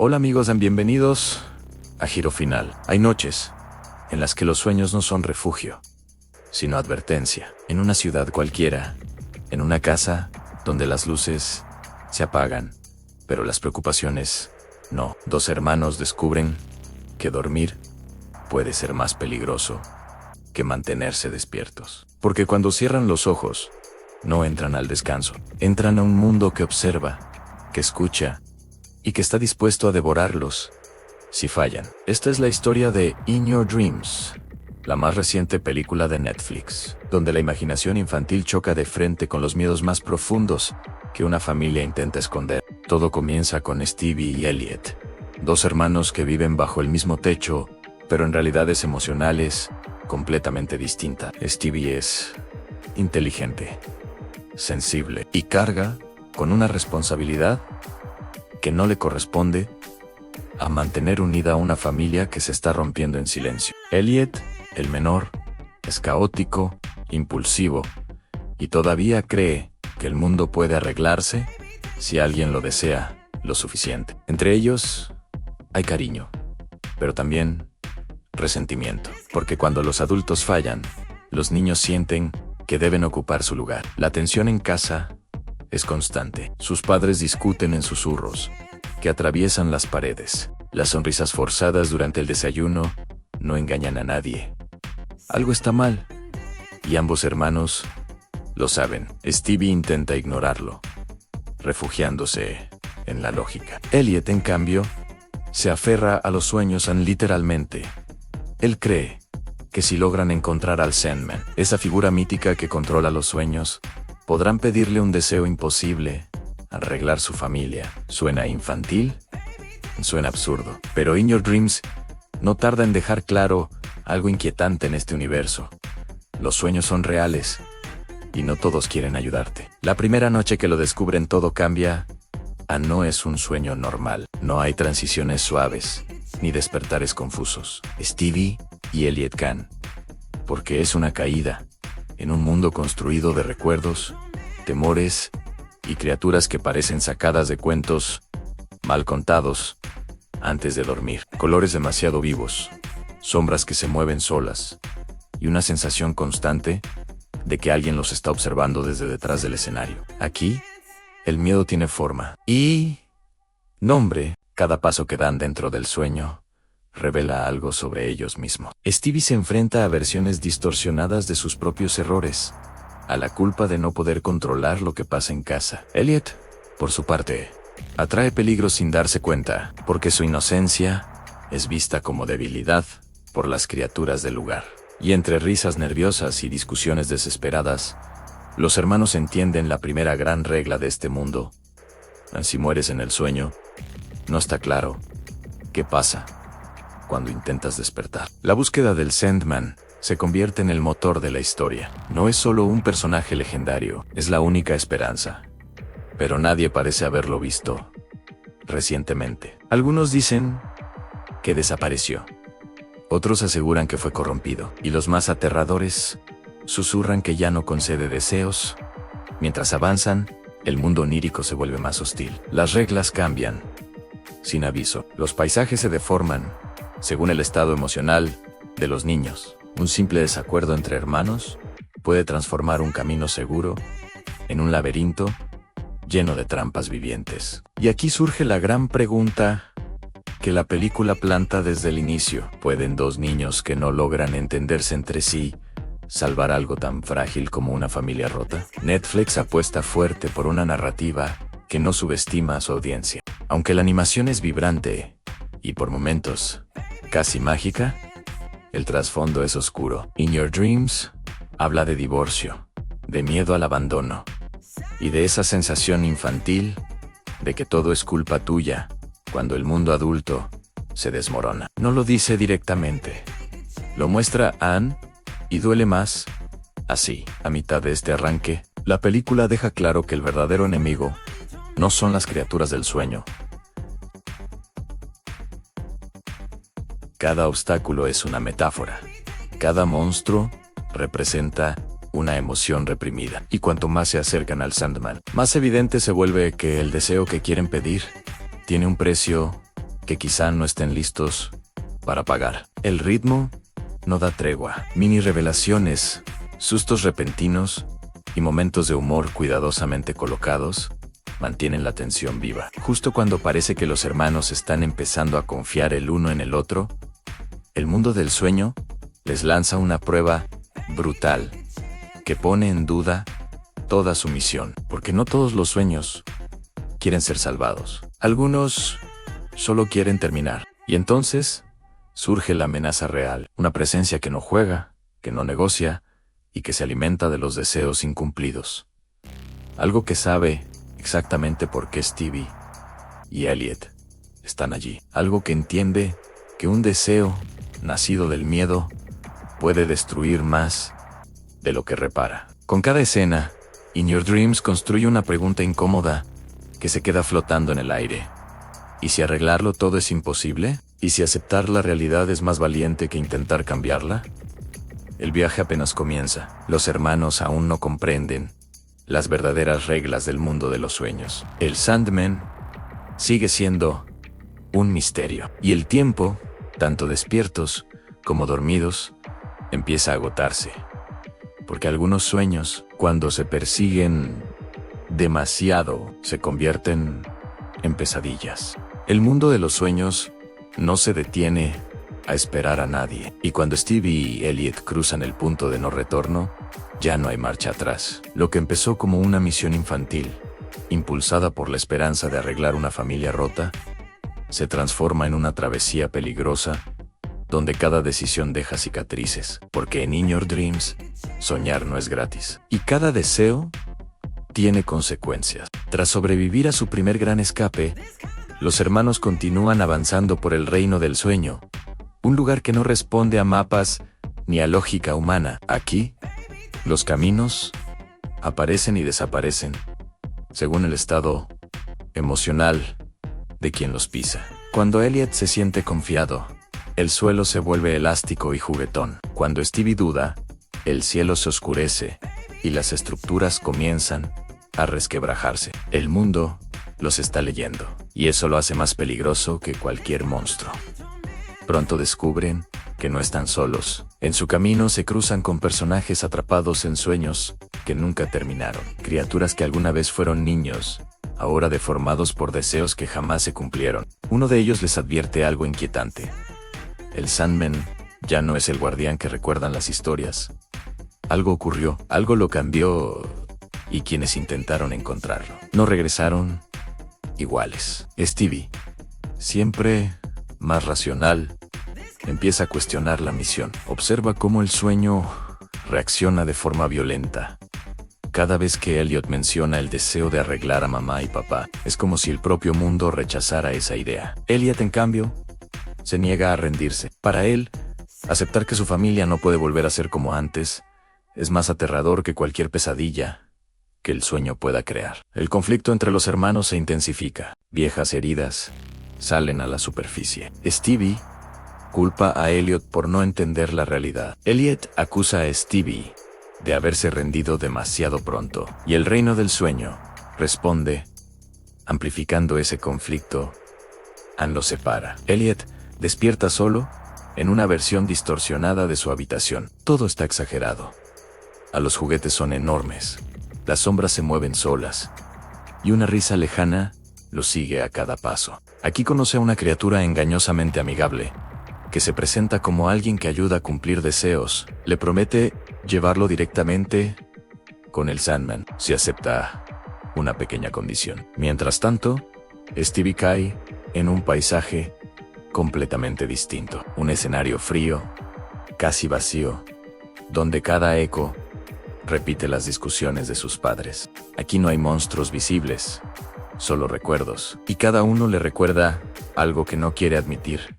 Hola amigos, bienvenidos a Giro Final. Hay noches en las que los sueños no son refugio, sino advertencia. En una ciudad cualquiera, en una casa donde las luces se apagan, pero las preocupaciones no. Dos hermanos descubren que dormir puede ser más peligroso que mantenerse despiertos. Porque cuando cierran los ojos, no entran al descanso. Entran a un mundo que observa, que escucha y que está dispuesto a devorarlos si fallan. Esta es la historia de In Your Dreams, la más reciente película de Netflix, donde la imaginación infantil choca de frente con los miedos más profundos que una familia intenta esconder. Todo comienza con Stevie y Elliot, dos hermanos que viven bajo el mismo techo, pero en realidades emocionales completamente distintas. Stevie es inteligente, sensible y carga con una responsabilidad que no le corresponde a mantener unida a una familia que se está rompiendo en silencio. Elliot, el menor, es caótico, impulsivo y todavía cree que el mundo puede arreglarse si alguien lo desea lo suficiente. Entre ellos hay cariño, pero también resentimiento, porque cuando los adultos fallan, los niños sienten que deben ocupar su lugar. La tensión en casa es constante. Sus padres discuten en susurros que atraviesan las paredes. Las sonrisas forzadas durante el desayuno no engañan a nadie. Algo está mal, y ambos hermanos lo saben. Stevie intenta ignorarlo, refugiándose en la lógica. Elliot, en cambio, se aferra a los sueños literalmente. Él cree que si logran encontrar al Sandman, esa figura mítica que controla los sueños, podrán pedirle un deseo imposible, arreglar su familia. ¿Suena infantil? Suena absurdo. Pero In Your Dreams no tarda en dejar claro algo inquietante en este universo. Los sueños son reales, y no todos quieren ayudarte. La primera noche que lo descubren, todo cambia. No es un sueño normal. No hay transiciones suaves, ni despertares confusos. Stevie y Elliot caen, porque es una caída en un mundo construido de recuerdos, temores y criaturas que parecen sacadas de cuentos mal contados antes de dormir. Colores demasiado vivos, sombras que se mueven solas y una sensación constante de que alguien los está observando desde detrás del escenario. Aquí, el miedo tiene forma y nombre. Cada paso que dan dentro del sueño revela algo sobre ellos mismos. Stevie se enfrenta a versiones distorsionadas de sus propios errores, a la culpa de no poder controlar lo que pasa en casa. Elliot, por su parte, atrae peligros sin darse cuenta, porque su inocencia es vista como debilidad por las criaturas del lugar. Y entre risas nerviosas y discusiones desesperadas, los hermanos entienden la primera gran regla de este mundo. Si mueres en el sueño, no está claro qué pasa cuando intentas despertar. La búsqueda del Sandman se convierte en el motor de la historia. No es solo un personaje legendario, es la única esperanza. Pero nadie parece haberlo visto recientemente. Algunos dicen que desapareció. Otros aseguran que fue corrompido. Y los más aterradores susurran que ya no concede deseos. Mientras avanzan, el mundo onírico se vuelve más hostil. Las reglas cambian sin aviso. Los paisajes se deforman según el estado emocional de los niños. Un simple desacuerdo entre hermanos puede transformar un camino seguro en un laberinto lleno de trampas vivientes. Y aquí surge la gran pregunta que la película planta desde el inicio. ¿Pueden dos niños que no logran entenderse entre sí salvar algo tan frágil como una familia rota? Netflix apuesta fuerte por una narrativa que no subestima a su audiencia. Aunque la animación es vibrante y por momentos casi mágica, el trasfondo es oscuro. In Your Dreams habla de divorcio, de miedo al abandono y de esa sensación infantil de que todo es culpa tuya cuando el mundo adulto se desmorona. No lo dice directamente, lo muestra Anne y duele más así. A mitad de este arranque, la película deja claro que el verdadero enemigo no son las criaturas del sueño. Cada obstáculo es una metáfora. Cada monstruo representa una emoción reprimida. Y cuanto más se acercan al Sandman, más evidente se vuelve que el deseo que quieren pedir tiene un precio que quizá no estén listos para pagar. El ritmo no da tregua. Mini revelaciones, sustos repentinos y momentos de humor cuidadosamente colocados mantienen la tensión viva. Justo cuando parece que los hermanos están empezando a confiar el uno en el otro, el mundo del sueño les lanza una prueba brutal que pone en duda toda su misión, porque no todos los sueños quieren ser salvados. Algunos solo quieren terminar. Y entonces surge la amenaza real, una presencia que no juega, que no negocia y que se alimenta de los deseos incumplidos. Algo que sabe exactamente por qué Stevie y Elliot están allí. Algo que entiende que un deseo nacido del miedo puede destruir más de lo que repara. Con cada escena, In Your Dreams construye una pregunta incómoda que se queda flotando en el aire. ¿Y si arreglarlo todo es imposible? ¿Y si aceptar la realidad es más valiente que intentar cambiarla? El viaje apenas comienza. Los hermanos aún no comprenden las verdaderas reglas del mundo de los sueños. El Sandman sigue siendo un misterio. Y el tiempo, tanto despiertos como dormidos, empieza a agotarse. Porque algunos sueños, cuando se persiguen demasiado, se convierten en pesadillas. El mundo de los sueños no se detiene a esperar a nadie. Y cuando Stevie y Elliot cruzan el punto de no retorno, ya no hay marcha atrás. Lo que empezó como una misión infantil, impulsada por la esperanza de arreglar una familia rota, se transforma en una travesía peligrosa, donde cada decisión deja cicatrices. Porque en In Your Dreams, soñar no es gratis. Y cada deseo tiene consecuencias. Tras sobrevivir a su primer gran escape, los hermanos continúan avanzando por el reino del sueño, un lugar que no responde a mapas ni a lógica humana. Aquí, los caminos aparecen y desaparecen, según el estado emocional de quien los pisa. Cuando Elliot se siente confiado, el suelo se vuelve elástico y juguetón. Cuando Stevie duda, el cielo se oscurece y las estructuras comienzan a resquebrajarse. El mundo los está leyendo, y eso lo hace más peligroso que cualquier monstruo. Pronto descubren que no están solos. En su camino se cruzan con personajes atrapados en sueños que nunca terminaron. Criaturas que alguna vez fueron niños, ahora deformados por deseos que jamás se cumplieron. Uno de ellos les advierte algo inquietante. El Sandman ya no es el guardián que recuerdan las historias. Algo ocurrió, algo lo cambió, y quienes intentaron encontrarlo no regresaron iguales. Stevie, siempre más racional, empieza a cuestionar la misión. Observa cómo el sueño reacciona de forma violenta. Cada vez que Elliot menciona el deseo de arreglar a mamá y papá, es como si el propio mundo rechazara esa idea. Elliot, en cambio, se niega a rendirse. Para él, aceptar que su familia no puede volver a ser como antes es más aterrador que cualquier pesadilla que el sueño pueda crear. El conflicto entre los hermanos se intensifica. Viejas heridas salen a la superficie. Stevie culpa a Elliot por no entender la realidad. Elliot acusa a Stevie de haberse rendido demasiado pronto. Y el reino del sueño responde, amplificando ese conflicto. Anne los separa. Elliot despierta solo, en una versión distorsionada de su habitación. Todo está exagerado. Los juguetes son enormes. Las sombras se mueven solas. Y una risa lejana lo sigue a cada paso. Aquí conoce a una criatura engañosamente amigable, que se presenta como alguien que ayuda a cumplir deseos. Le promete llevarlo directamente con el Sandman, si acepta una pequeña condición. Mientras tanto, Stevie cae en un paisaje completamente distinto. Un escenario frío, casi vacío, donde cada eco repite las discusiones de sus padres. Aquí no hay monstruos visibles, solo recuerdos. Y cada uno le recuerda algo que no quiere admitir,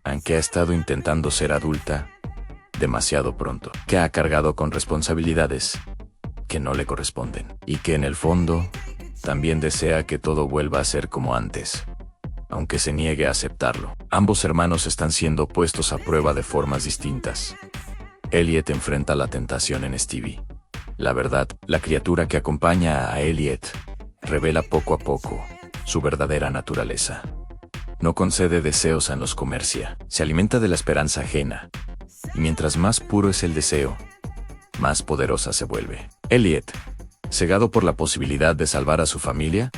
aunque ha estado intentando ser adulta demasiado pronto, que ha cargado con responsabilidades que no le corresponden, y que en el fondo también desea que todo vuelva a ser como antes, aunque se niegue a aceptarlo. Ambos hermanos están siendo puestos a prueba de formas distintas. Elliot enfrenta la tentación en Stevie. La verdad, la criatura que acompaña a Elliot revela poco a poco su verdadera naturaleza. No concede deseos a los comercia. Se alimenta de la esperanza ajena. Y mientras más puro es el deseo, más poderosa se vuelve. Elliot, cegado por la posibilidad de salvar a su familia,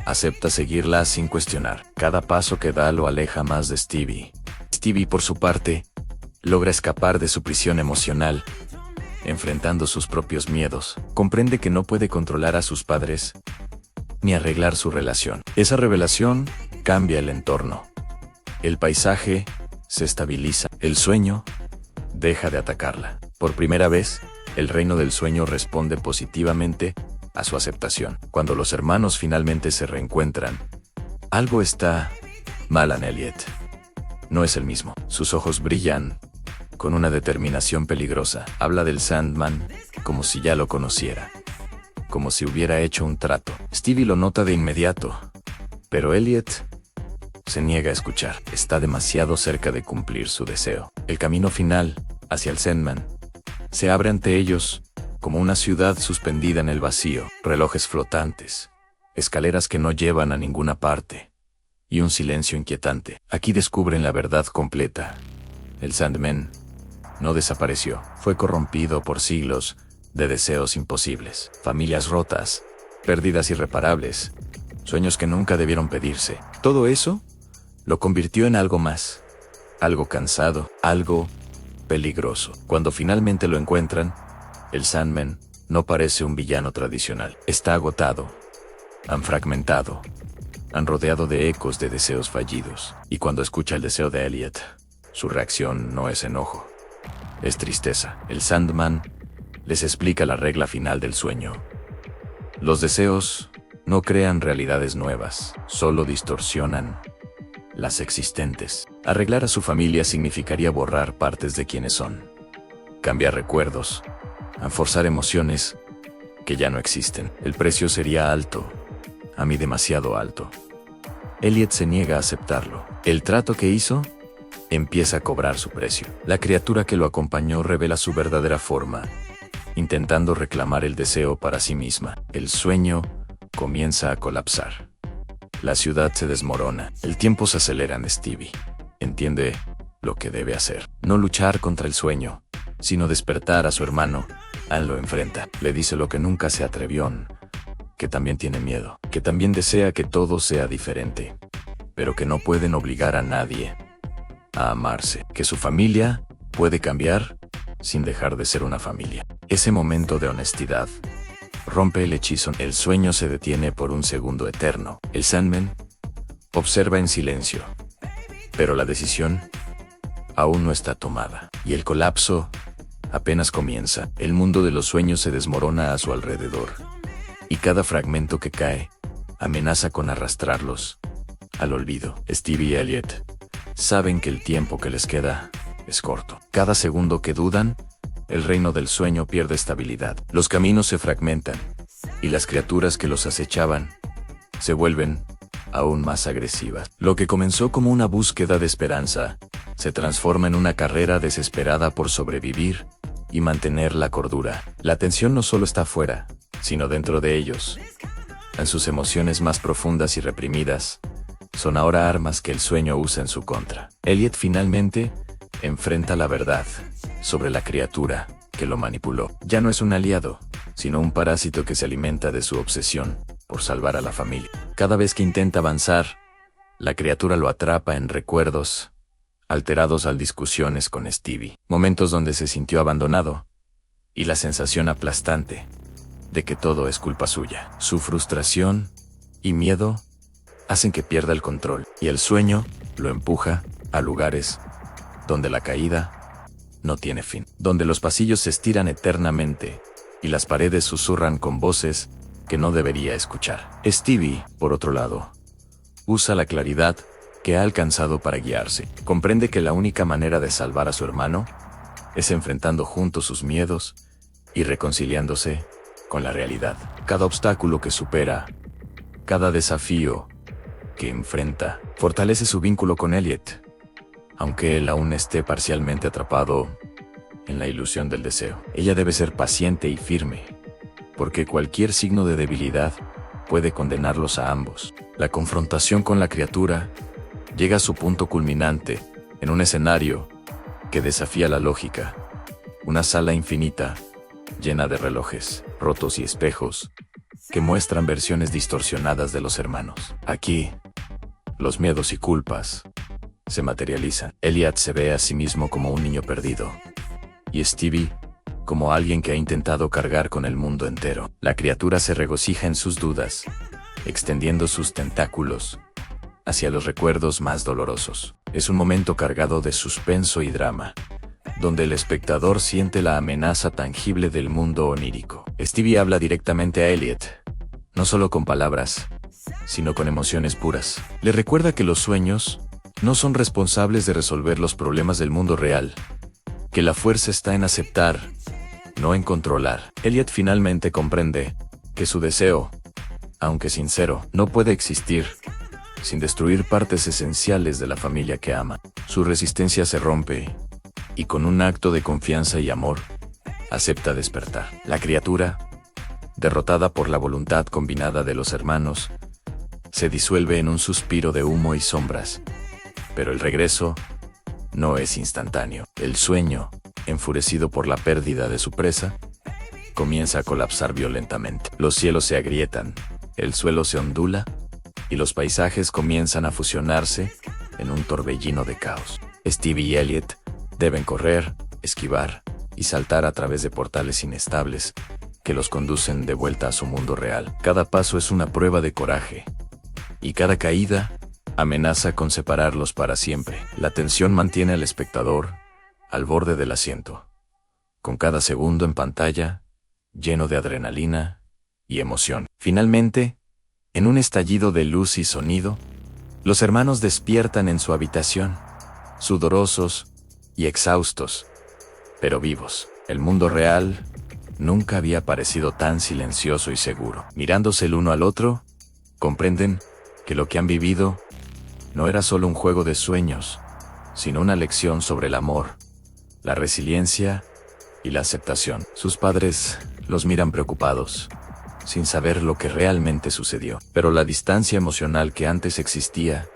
acepta seguirla sin cuestionar. Cada paso que da lo aleja más de Stevie. Stevie, por su parte, logra escapar de su prisión emocional, enfrentando sus propios miedos. Comprende que no puede controlar a sus padres, ni arreglar su relación. Esa revelación cambia el entorno. El paisaje se estabiliza. El sueño deja de atacarla. Por primera vez, el reino del sueño responde positivamente a su aceptación. Cuando los hermanos finalmente se reencuentran, algo está mal en Elliot. No es el mismo. Sus ojos brillan con una determinación peligrosa. Habla del Sandman como si ya lo conociera, como si hubiera hecho un trato. Stevie lo nota de inmediato, pero Elliot se niega a escuchar. Está demasiado cerca de cumplir su deseo. El camino final hacia el Sandman se abre ante ellos como una ciudad suspendida en el vacío. Relojes flotantes, escaleras que no llevan a ninguna parte, y un silencio inquietante. Aquí descubren la verdad completa. El Sandman no desapareció. Fue corrompido por siglos de deseos imposibles. Familias rotas, pérdidas irreparables, sueños que nunca debieron pedirse. Todo eso lo convirtió en algo más. Algo cansado, algo peligroso. Cuando finalmente lo encuentran, el Sandman no parece un villano tradicional. Está agotado, han fragmentado, han rodeado de ecos de deseos fallidos. Y cuando escucha el deseo de Elliot, su reacción no es enojo, es tristeza. El Sandman les explica la regla final del sueño. Los deseos no crean realidades nuevas, solo distorsionan las existentes. Arreglar a su familia significaría borrar partes de quienes son, cambiar recuerdos, forzar emociones que ya no existen. El precio sería alto, a mí demasiado alto. Elliot se niega a aceptarlo. El trato que hizo empieza a cobrar su precio. La criatura que lo acompañó revela su verdadera forma, intentando reclamar el deseo para sí misma. El sueño comienza a colapsar. La ciudad se desmorona. El tiempo se acelera en Stevie. Entiende lo que debe hacer. No luchar contra el sueño, sino despertar a su hermano. Ann lo enfrenta. Le dice lo que nunca se atrevió, que también tiene miedo, que también desea que todo sea diferente, pero que no pueden obligar a nadie a amarse, que su familia puede cambiar sin dejar de ser una familia. Ese momento de honestidad rompe el hechizo. El sueño se detiene por un segundo eterno. El Sandman observa en silencio, pero la decisión aún no está tomada, y el colapso apenas comienza. El mundo de los sueños se desmorona a su alrededor, y cada fragmento que cae amenaza con arrastrarlos al olvido. Stevie y Elliot saben que el tiempo que les queda es corto. Cada segundo que dudan, el reino del sueño pierde estabilidad. Los caminos se fragmentan, y las criaturas que los acechaban se vuelven aún más agresivas. Lo que comenzó como una búsqueda de esperanza se transforma en una carrera desesperada por sobrevivir y mantener la cordura. La tensión no solo está afuera, sino dentro de ellos. En sus emociones más profundas y reprimidas, son ahora armas que el sueño usa en su contra. Elliot finalmente enfrenta la verdad sobre la criatura que lo manipuló. Ya no es un aliado, sino un parásito que se alimenta de su obsesión por salvar a la familia. Cada vez que intenta avanzar, la criatura lo atrapa en recuerdos alterados al discusiones con Stevie, momentos donde se sintió abandonado, y la sensación aplastante de que todo es culpa suya. Su frustración y miedo hacen que pierda el control, y el sueño lo empuja a lugares donde la caída no tiene fin, donde los pasillos se estiran eternamente y las paredes susurran con voces que no debería escuchar. Stevie, por otro lado, usa la claridad que ha alcanzado para guiarse. Comprende que la única manera de salvar a su hermano es enfrentando juntos sus miedos y reconciliándose con la realidad. Cada obstáculo que supera, cada desafío que enfrenta, fortalece su vínculo con Elliot, aunque él aún esté parcialmente atrapado en la ilusión del deseo. Ella debe ser paciente y firme, porque cualquier signo de debilidad puede condenarlos a ambos. La confrontación con la criatura llega a su punto culminante en un escenario que desafía la lógica. Una sala infinita, llena de relojes rotos y espejos que muestran versiones distorsionadas de los hermanos. Aquí, los miedos y culpas se materializan. Elliot se ve a sí mismo como un niño perdido, y Stevie como alguien que ha intentado cargar con el mundo entero. La criatura se regocija en sus dudas, extendiendo sus tentáculos hacia los recuerdos más dolorosos. Es un momento cargado de suspenso y drama, donde el espectador siente la amenaza tangible del mundo onírico. Stevie habla directamente a Elliot, no solo con palabras, sino con emociones puras. Le recuerda que los sueños no son responsables de resolver los problemas del mundo real, que la fuerza está en aceptar, no en controlar. Elliot finalmente comprende que su deseo, aunque sincero, no puede existir sin destruir partes esenciales de la familia que ama. Su resistencia se rompe, y con un acto de confianza y amor, acepta despertar. La criatura, derrotada por la voluntad combinada de los hermanos, se disuelve en un suspiro de humo y sombras. Pero el regreso no es instantáneo. El sueño, enfurecido por la pérdida de su presa, comienza a colapsar violentamente. Los cielos se agrietan, el suelo se ondula, y los paisajes comienzan a fusionarse en un torbellino de caos. Stevie y Elliot deben correr, esquivar y saltar a través de portales inestables que los conducen de vuelta a su mundo real. Cada paso es una prueba de coraje, y cada caída amenaza con separarlos para siempre. La tensión mantiene al espectador al borde del asiento, con cada segundo en pantalla lleno de adrenalina y emoción. Finalmente, en un estallido de luz y sonido, los hermanos despiertan en su habitación, sudorosos y exhaustos, pero vivos. El mundo real nunca había parecido tan silencioso y seguro. Mirándose el uno al otro, comprenden que lo que han vivido no era solo un juego de sueños, sino una lección sobre el amor, la resiliencia y la aceptación. Sus padres los miran preocupados, sin saber lo que realmente sucedió. Pero la distancia emocional que antes existía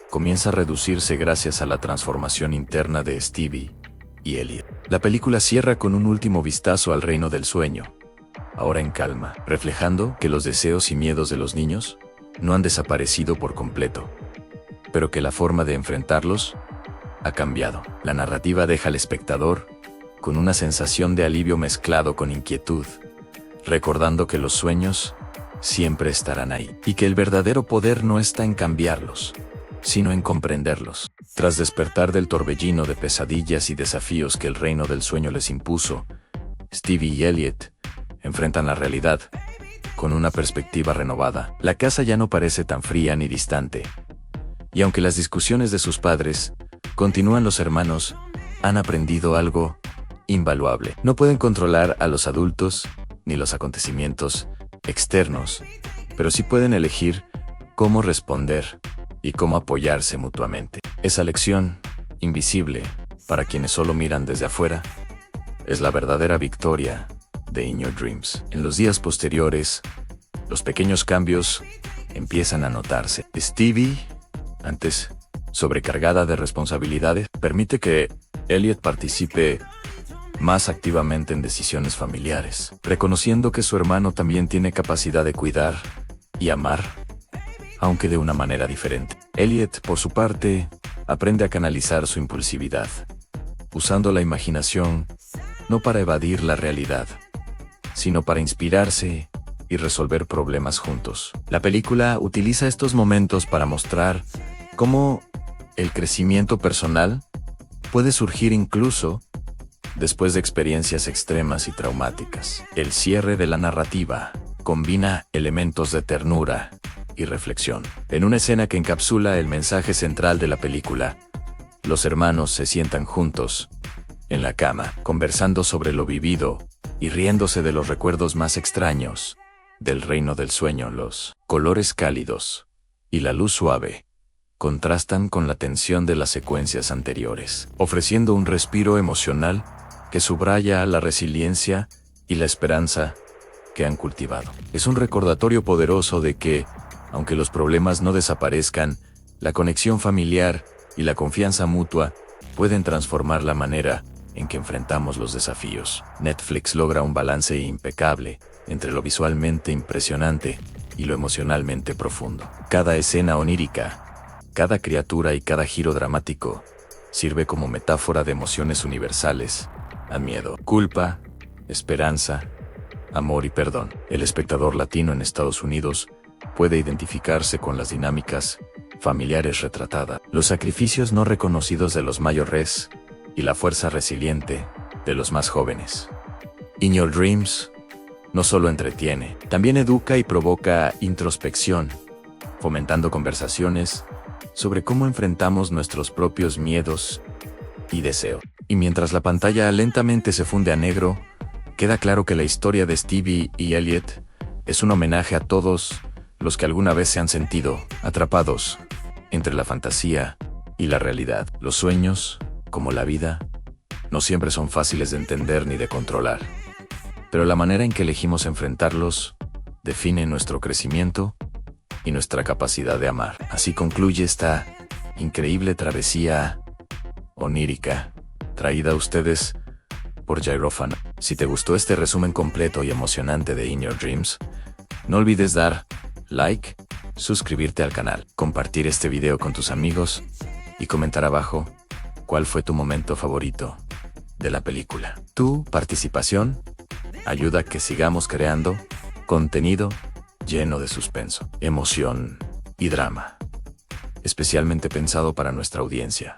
comienza a reducirse gracias a la transformación interna de Stevie y Elliot. La película cierra con un último vistazo al reino del sueño, ahora en calma, reflejando que los deseos y miedos de los niños no han desaparecido por completo, pero que la forma de enfrentarlos ha cambiado. La narrativa deja al espectador con una sensación de alivio mezclado con inquietud, recordando que los sueños siempre estarán ahí, y que el verdadero poder no está en cambiarlos, sino en comprenderlos. Tras despertar del torbellino de pesadillas y desafíos que el reino del sueño les impuso, Stevie y Elliot enfrentan la realidad con una perspectiva renovada. La casa ya no parece tan fría ni distante, y aunque las discusiones de sus padres continúan, los hermanos han aprendido algo invaluable. No pueden controlar a los adultos ni los acontecimientos externos, pero sí pueden elegir cómo responder y cómo apoyarse mutuamente. Esa lección, invisible para quienes solo miran desde afuera, es la verdadera victoria de In Your Dreams. En los días posteriores, los pequeños cambios empiezan a notarse. Stevie, antes sobrecargada de responsabilidades, permite que Elliot participe más activamente en decisiones familiares, reconociendo que su hermano también tiene capacidad de cuidar y amar, aunque de una manera diferente. Elliot, por su parte, aprende a canalizar su impulsividad, usando la imaginación no para evadir la realidad, sino para inspirarse y resolver problemas juntos. La película utiliza estos momentos para mostrar cómo el crecimiento personal puede surgir incluso después de experiencias extremas y traumáticas. El cierre de la narrativa combina elementos de ternura y reflexión. En una escena que encapsula el mensaje central de la película, los hermanos se sientan juntos en la cama, conversando sobre lo vivido y riéndose de los recuerdos más extraños del reino del sueño. Los colores cálidos y la luz suave contrastan con la tensión de las secuencias anteriores, ofreciendo un respiro emocional que subraya la resiliencia y la esperanza que han cultivado. Es un recordatorio poderoso de que, aunque los problemas no desaparezcan, La conexión familiar y la confianza mutua pueden transformar la manera en que enfrentamos los desafíos. Netflix logra un balance impecable entre lo visualmente impresionante y lo emocionalmente profundo. Cada escena onírica, cada criatura y cada giro dramático sirve como metáfora de emociones universales: a miedo, culpa, esperanza, amor y perdón. El espectador latino en Estados Unidos puede identificarse con las dinámicas familiares retratadas, los sacrificios no reconocidos de los mayores y la fuerza resiliente de los más jóvenes. In Your Dreams no solo entretiene, también educa y provoca introspección, fomentando conversaciones sobre cómo enfrentamos nuestros propios miedos y deseos. Y mientras la pantalla lentamente se funde a negro, queda claro que la historia de Stevie y Elliot es un homenaje a todos los que alguna vez se han sentido atrapados entre la fantasía y la realidad. Los sueños, como la vida, no siempre son fáciles de entender ni de controlar, pero la manera en que elegimos enfrentarlos define nuestro crecimiento y nuestra capacidad de amar. Así concluye esta increíble travesía onírica, traída a ustedes por Gyrophana. Si te gustó este resumen completo y emocionante de In Your Dreams, no olvides dar like, suscribirte al canal, compartir este video con tus amigos y comentar abajo cuál fue tu momento favorito de la película. Tu participación ayuda a que sigamos creando contenido lleno de suspenso, emoción y drama, especialmente pensado para nuestra audiencia.